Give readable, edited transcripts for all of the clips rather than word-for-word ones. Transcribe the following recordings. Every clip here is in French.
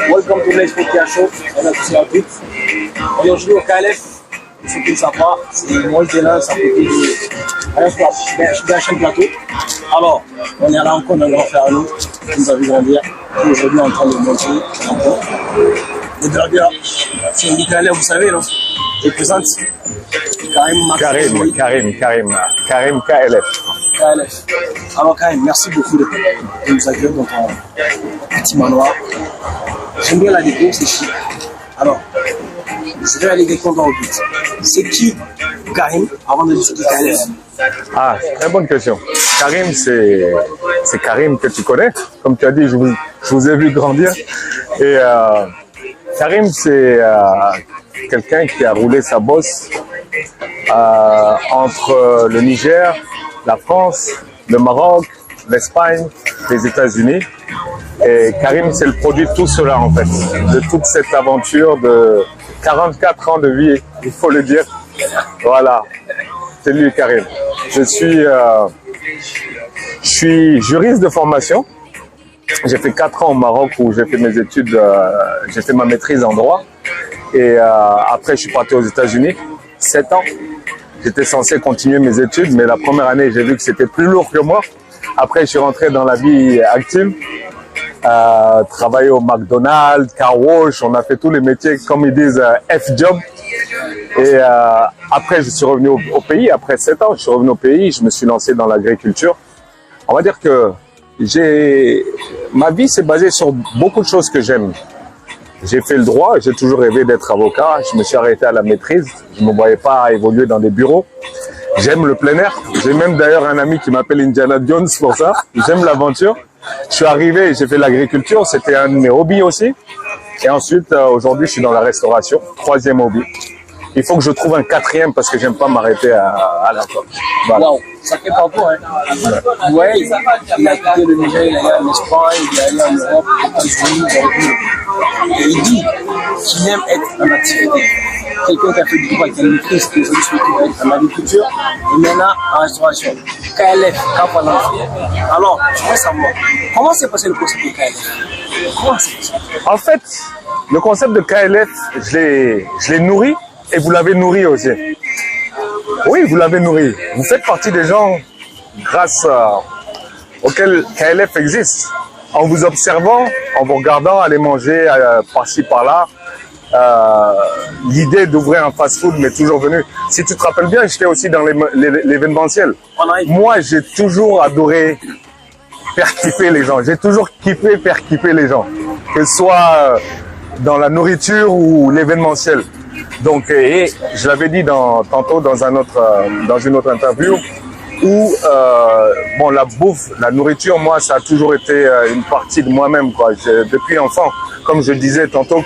Welcome to Let's Podcast Show. On a tous la vite. On est aujourd'hui au KLF. Ceux qui ne savent pas, c'est moi qui est là, ça fait de la chaîne plateau. Alors, on est à la rencontre d'un grand frère à nous qui nous a vu grandir. Qui est aujourd'hui en train de monter encore. Le burger, c'est une KLF, vous savez, non? Je présente Karim KLF. KLF. Alors Karim, merci beaucoup de nous accueillir dans ton petit manoir. J'aime bien la déco, c'est chic. Alors, je vais aller directement au but. C'est qui Karim avant de dire ce qui KLF? Ah, très bonne question. Karim, c'est Karim que tu connais. Comme tu as dit, je vous ai vu grandir. Et Karim, c'est quelqu'un qui a roulé sa bosse entre le Niger, la France, le Maroc, l'Espagne, les États-Unis. Et Karim, c'est le produit de tout cela, en fait, de toute cette aventure de 44 ans de vie, il faut le dire. Voilà, c'est lui, Karim. Je suis juriste de formation. J'ai fait 4 ans au Maroc où j'ai fait mes études, j'ai fait ma maîtrise en droit. Et après, je suis parti aux États-Unis, 7 ans. J'étais censé continuer mes études, mais la première année, j'ai vu que c'était plus lourd que moi. Après, je suis rentré dans la vie active. Travaillé au McDonald's, car wash, on a fait tous les métiers, comme ils disent, F-job. Et après, je suis revenu au pays. Après 7 ans, je suis revenu au pays. Je me suis lancé dans l'agriculture. On va dire que ma vie s'est basée sur beaucoup de choses que j'aime. J'ai fait le droit, j'ai toujours rêvé d'être avocat. Je me suis arrêté à la maîtrise. Je ne me voyais pas évoluer dans des bureaux. J'aime le plein air. J'ai même d'ailleurs un ami qui m'appelle Indiana Jones pour ça. J'aime l'aventure. Je suis arrivé, j'ai fait l'agriculture. C'était un de mes hobbies aussi. Et ensuite, aujourd'hui, je suis dans la restauration. 3e hobby. Il faut que je trouve un 4e parce que j'aime pas m'arrêter à la fois. Voilà. Wow, ça fait partout, hein. Ouais, il a quitté le Niger, il est allé en Espagne, il est allé en Europe, aux États-Unis, et il dit qu'il aime être en activité. Quelqu'un qui a fait du droit, qui a une maîtrise, qui aujourd'hui se retrouve en agriculture, et maintenant en restauration. KLF, Cap à l'enfant. Alors, je voudrais savoir, comment s'est passé le concept de KLF? Comment c'est passé? En fait, le concept de KLF, je l'ai nourri. Et vous l'avez nourri aussi. Oui, vous l'avez nourri. Vous faites partie des gens grâce auxquels KLF existe. En vous observant, en vous regardant aller manger par-ci, par-là, l'idée d'ouvrir un fast-food m'est toujours venue. Si tu te rappelles bien, j'étais aussi dans l'événementiel. Moi, j'ai toujours adoré faire kiffer les gens. J'ai toujours kiffé faire kiffer les gens. Que ce soit dans la nourriture ou l'événementiel. Donc, et je l'avais dit tantôt dans une autre interview, où bon, la bouffe, la nourriture, moi, ça a toujours été une partie de moi-même, quoi. Depuis enfant, comme je le disais tantôt,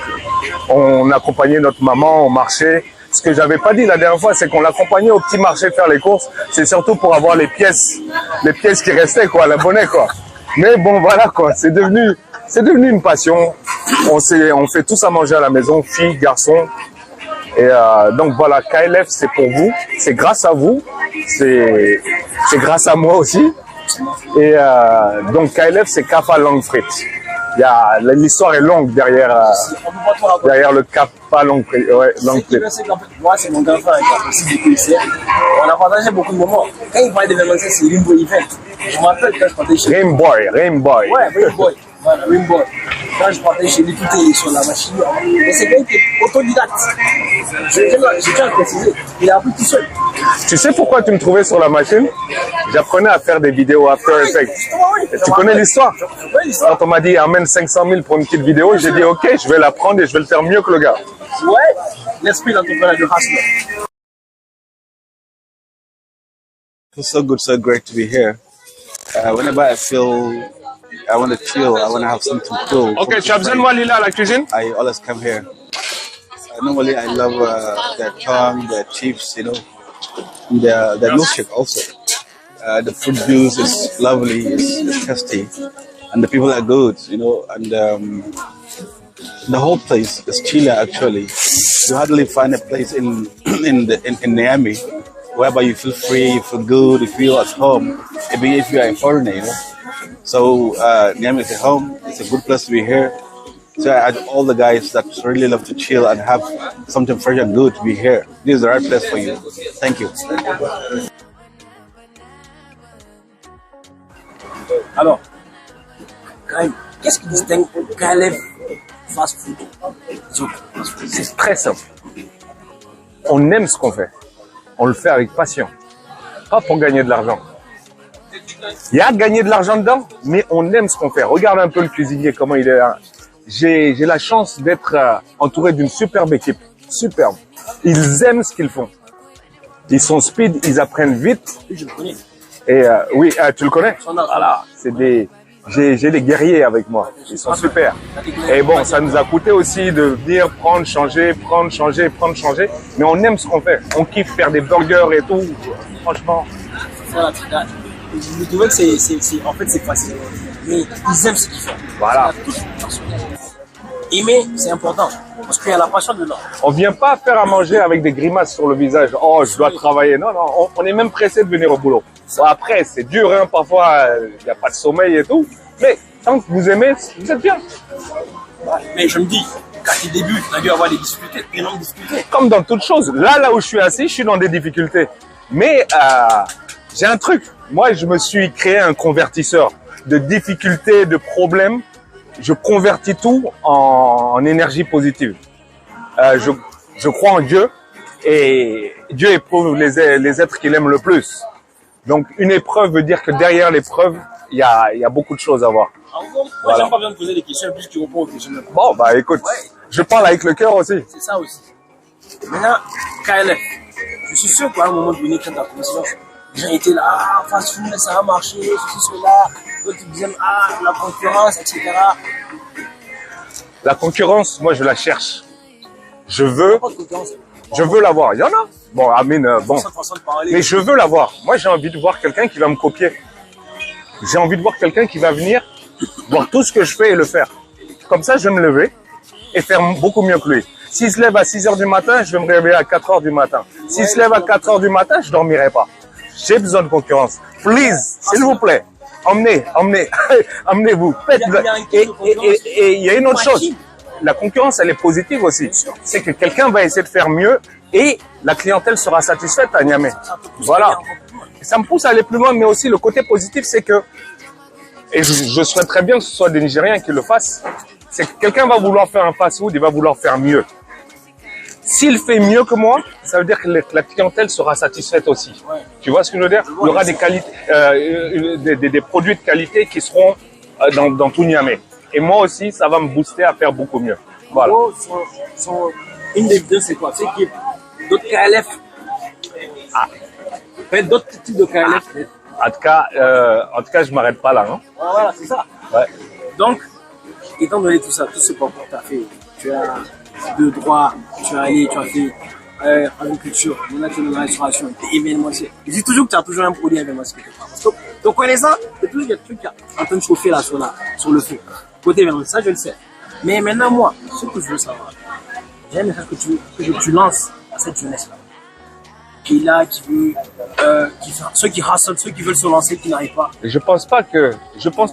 on accompagnait notre maman au marché. Ce que j'avais pas dit la dernière fois, c'est qu'on l'accompagnait au petit marché faire les courses. C'est surtout pour avoir les pièces qui restaient, quoi, la monnaie, quoi. Mais bon, voilà, quoi. C'est devenu une passion. On fait tous à manger à la maison, filles, garçons. Et donc voilà, KLF, c'est pour vous, c'est grâce à vous, c'est grâce à moi aussi. Et donc KLF, c'est Kaffa Long Frites. L'histoire est longue derrière le Kaffa Long Frites. Ouais, Long Frites. Moi, c'est mon grand frère qui a aussi des policiers. On a partagé beaucoup de moments. Quand il parlait d'événementiel, c'est Rimbo Event. Je me rappelle quand je partais chez lui. Rimboy. Ouais, Rimboy. Voilà, Rimboy. Quand je partais chez lui, tout est sur la machine. Et c'est quelqu'un qui est autodidacte. Je tiens à préciser, il a appris tout seul. Tu sais pourquoi tu me trouvais sur la machine? J'apprenais à faire des vidéos After Effects. Tu connais l'histoire? Quand on m'a dit amène 500 000 pour une petite vidéo, j'ai dit ok, je vais la prendre et je vais le faire mieux que le gars. Ouais, l'esprit d'entrepreneur de Hustler. It's so good, so great to be here. Whenever I feel I want to chill, I want to have something cool. Ok, tu as besoin de moi, Lila, à la cuisine? I always come here. Normally, I love their tongue, their chips, you know, their milkshake also. The fruit juice is lovely, it's tasty, and the people are good, you know, and the whole place is chiller actually. You hardly find a place in Miami whereby you feel free, you feel good, you feel at home, even if you are a foreigner, you know. So Niamey is a home. It's a good place to be here. So I had all the guys that really love to chill and have something fresh and good to be here. This is the right place for you. Thank you. Alors, Karim, qu'est-ce qui distingue KLF Fast Food des autres fast food? C'est très simple. On aime ce qu'on fait. On le fait avec passion. Pas pour gagner de l'argent. Il y a gagner de l'argent dedans, mais on aime ce qu'on fait. Regarde un peu le cuisinier, comment il est. J'ai la chance d'être entouré d'une superbe équipe. Superbe. Ils aiment ce qu'ils font. Ils sont speed, ils apprennent vite. Oui, je le connais. Et oui, tu le connais? Voilà, c'est des... J'ai des guerriers avec moi. Ils sont super. Et bon, ça nous a coûté aussi de venir prendre, changer. Mais on aime ce qu'on fait. On kiffe faire des burgers et tout. Franchement. Vous trouvez que en fait, c'est facile. Mais ils aiment ce qu'ils font. Voilà. Aimer, c'est important. Parce qu'il y a la passion dedans. On vient pas faire à manger avec des grimaces sur le visage. Oh, je dois travailler. Non, non. On est même pressé de venir au boulot. Bon, après, c'est dur, hein. Parfois, il n'y a pas de sommeil et tout. Mais tant que vous aimez, vous êtes bien. Mais je me dis, quand tu débutes, tu as dû avoir des difficultés, énormes difficultés. Comme dans toute chose. Là où je suis assis, je suis dans des difficultés. Mais j'ai un truc. Moi, je me suis créé un convertisseur de difficultés, de problèmes. Je convertis tout en énergie positive. Je crois en Dieu et Dieu éprouve les êtres qu'il aime le plus. Donc, une épreuve veut dire que derrière l'épreuve, il y a beaucoup de choses à voir. En gros, moi, j'aime pas bien te poser des questions, plus tu réponds aux questions. Bon, bah écoute, je parle avec le cœur aussi. C'est ça aussi. Maintenant, KLF, je suis sûr qu'à un moment donné, quand tu as commencé, les gens étaient là, fast food, ça va marcher, ceci, cela. D'autres disaient, la concurrence, etc. La concurrence, moi, je la cherche. Je veux l'avoir. Il y en a. Bon, Amine, bon. Mais je veux l'avoir. Moi, j'ai envie de voir quelqu'un qui va me copier. J'ai envie de voir quelqu'un qui va venir voir tout ce que je fais et le faire. Comme ça, je vais me lever et faire beaucoup mieux que lui. S'il se lève à 6 heures du matin, je vais me réveiller à 4 heures du matin. S'il se lève à 4 heures du matin, je dormirai pas. J'ai besoin de concurrence. Please, s'il vous plaît. Emmenez-vous. Et il y a une autre chose. La concurrence, elle est positive aussi. C'est que quelqu'un va essayer de faire mieux et la clientèle sera satisfaite à Niamey. Voilà. Ça me pousse à aller plus loin, mais aussi le côté positif, c'est que, et je souhaiterais bien que ce soit des Nigériens qui le fassent, c'est que quelqu'un va vouloir faire un fast-food, il va vouloir faire mieux. S'il fait mieux que moi, ça veut dire que la clientèle sera satisfaite aussi. Tu vois ce que je veux dire? Il y aura des qualités, des produits de qualité qui seront dans tout Niamey. Et moi aussi, ça va me booster à faire beaucoup mieux. Voilà. Une des vidéos, c'est quoi? C'est qu'il y a d'autres KLF. Peut-être d'autres types de KLF. En tout cas, je m'arrête pas là. Hein. Voilà, c'est ça. Ouais. Donc, étant donné tout ça, tout ce parcours que tu as fait, tu as de droit, tu as fait agriculture, maintenant tu es dans la restauration, tu es événementiel. Je dis toujours que tu as toujours un produit événementiel. Parce que ton connaissant, c'est toujours des trucs qui sont en train de chauffer là sur le feu. Côté événementiel, ça je le sais. Mais maintenant, moi, ce que je veux savoir, j'ai un message que tu lances à cette jeunesse-là. Qui est là, qui veut, ceux qui rassemblent, ceux qui veulent se lancer, qui n'arrivent pas. Je pense pas que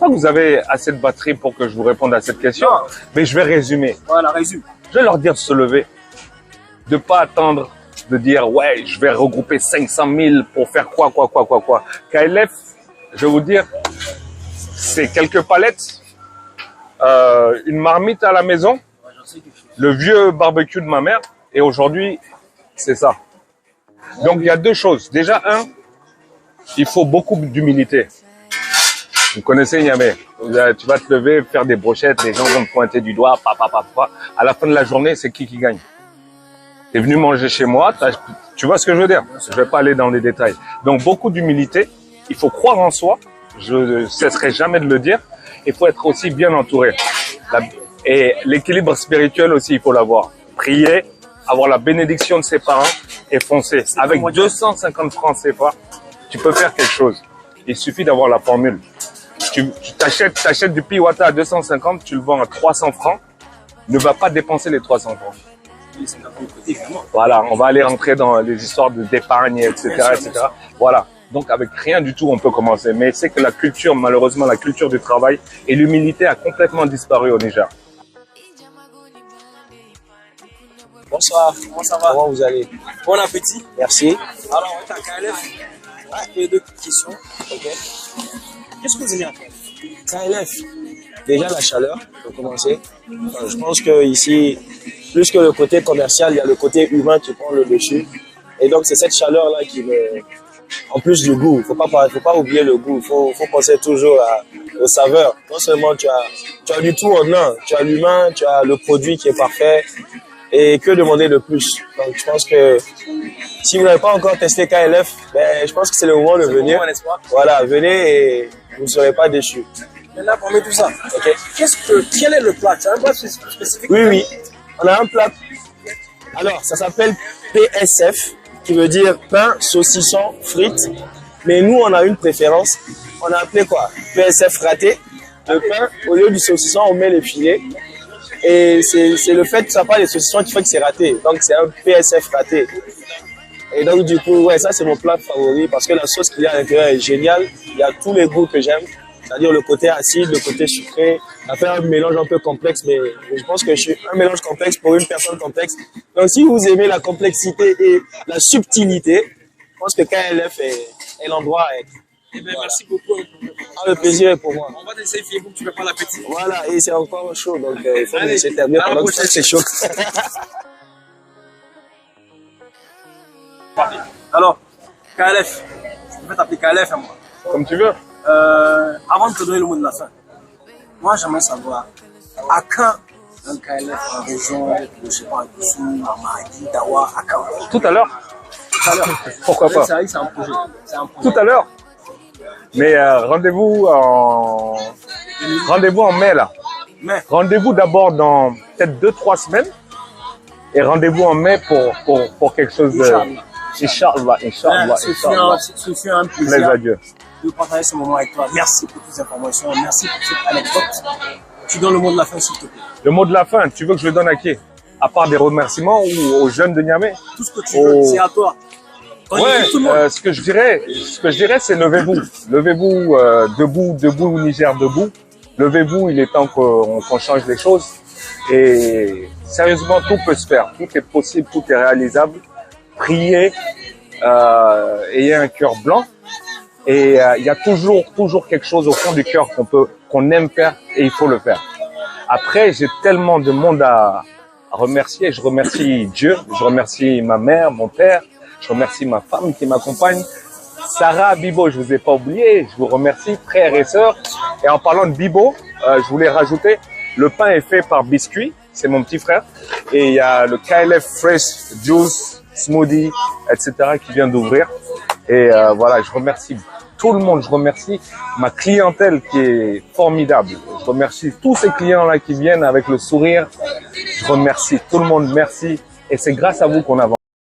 vous avez assez de batterie pour que je vous réponde à cette question, non. Mais je vais résumer. Voilà, résume. Je vais leur dire de se lever, de pas attendre, de dire ouais, je vais regrouper 500 000 pour faire quoi. KLF, je vais vous dire, c'est quelques palettes, une marmite à la maison, le vieux barbecue de ma mère, et aujourd'hui, c'est ça. Donc, il y a deux choses. Déjà, il faut beaucoup d'humilité. Vous connaissez Niamey. Tu vas te lever, faire des brochettes, les gens vont te pointer du doigt, À la fin de la journée, c'est qui gagne? Tu es venu manger chez moi, tu vois ce que je veux dire? Je vais pas aller dans les détails. Donc, beaucoup d'humilité. Il faut croire en soi. Je ne cesserai jamais de le dire. Il faut être aussi bien entouré. Et l'équilibre spirituel aussi, il faut l'avoir. Prier, avoir la bénédiction de ses parents et foncer. Avec 250 francs CFA, tu peux faire quelque chose. Il suffit d'avoir la formule. Tu t'achètes du piwata à 250, tu le vends à 300 francs. Ne va pas dépenser les 300 francs. les 50 000 côté, évidemment. Voilà, on va aller rentrer dans les histoires d'épargne, etc., etc. Voilà. Donc, avec rien du tout, on peut commencer. Mais c'est que la culture, malheureusement, la culture du travail et l'humilité a complètement disparu au Niger. Bonsoir, comment ça va? Comment vous allez? Bon appétit. Merci. Alors, on est à KLF. Il y a deux questions. Ok. Qu'est-ce que vous aimez à KLF? Déjà la chaleur, pour commencer. Enfin, je pense que ici, plus que le côté commercial, il y a le côté humain qui prend le dessus. Et donc, c'est cette chaleur-là qui me... En plus du goût, faut pas oublier le goût. Faut penser toujours aux saveurs. Non seulement tu as du tout en un. Tu as l'humain, tu as le produit qui est parfait. Et que demander de plus? Donc, je pense que si vous n'avez pas encore testé KLF, ben, je pense que c'est le moment de venir. Voilà, venez et vous ne serez pas déçus. Maintenant, parmi tout ça, okay. Quel est le plat? Tu as un plat spécifique? Oui. On a un plat. Alors, ça s'appelle PSF, qui veut dire pain, saucisson, frites. Mais nous, on a une préférence. On a appelé quoi? PSF raté. Le pain, au lieu du saucisson, on met les filets. Et c'est le fait que ça pas les saucissons qui fait que c'est raté. Donc, c'est un PSF raté. Et donc, du coup, ouais, ça, c'est mon plat favori parce que la sauce qu'il y a à l'intérieur est géniale. Il y a tous les goûts que j'aime. C'est-à-dire le côté acide, le côté sucré. Ça fait un mélange un peu complexe, mais je pense que je suis un mélange complexe pour une personne complexe. Donc, si vous aimez la complexité et la subtilité, je pense que KLF est l'endroit. Eh bien, voilà. Merci beaucoup. Ah, le plaisir est pour moi. On va t'essayer pour que tu ne fasses pas l'appétit. Voilà, et c'est encore chaud, donc il faut laisser terminer pendant que c'est chaud. Alors, KLF, je vais t'appeler KLF à moi. Comme tu veux. Avant de te donner le mot de la fin, moi j'aimerais savoir à quand un KLF en région, je ne sais pas, à Koussou, à Mahdi, Dawa, à quand? Tout à l'heure. Tout à l'heure. Pourquoi pas? C'est vrai que c'est un projet. Tout à l'heure. Mais rendez-vous en mai là. Rendez-vous d'abord dans peut-être 2-3 semaines et rendez-vous en mai pour quelque chose de... Inch'Allah. Ce fut un plaisir à Dieu de partager ce moment avec toi. Merci pour toutes ces informations, merci pour cette anecdote. Tu donnes le mot de la fin s'il te plaît. Le mot de la fin, tu veux que je le donne à qui? À part des remerciements ou aux jeunes de Niamey? Tout ce que tu veux, c'est à toi. Ouais, ce que je dirais, c'est levez-vous. Levez-vous, debout, Niger, debout. Levez-vous, il est temps qu'on change les choses. Et sérieusement, tout peut se faire. Tout est possible, tout est réalisable. Priez, ayez un cœur blanc. Et il y a toujours quelque chose au fond du cœur qu'on aime faire et il faut le faire. Après, j'ai tellement de monde à remercier. Je remercie Dieu, je remercie ma mère, mon père. Je remercie ma femme qui m'accompagne. Sarah, Bibo, je vous ai pas oublié. Je vous remercie, frères et sœurs. Et en parlant de Bibo, je voulais rajouter, le pain est fait par Biscuit. C'est mon petit frère. Et il y a le KLF Fresh Juice, Smoothie, etc. qui vient d'ouvrir. Et voilà, je remercie tout le monde. Je remercie ma clientèle qui est formidable. Je remercie tous ces clients-là qui viennent avec le sourire. Je remercie tout le monde. Merci. Et c'est grâce à vous qu'on avance.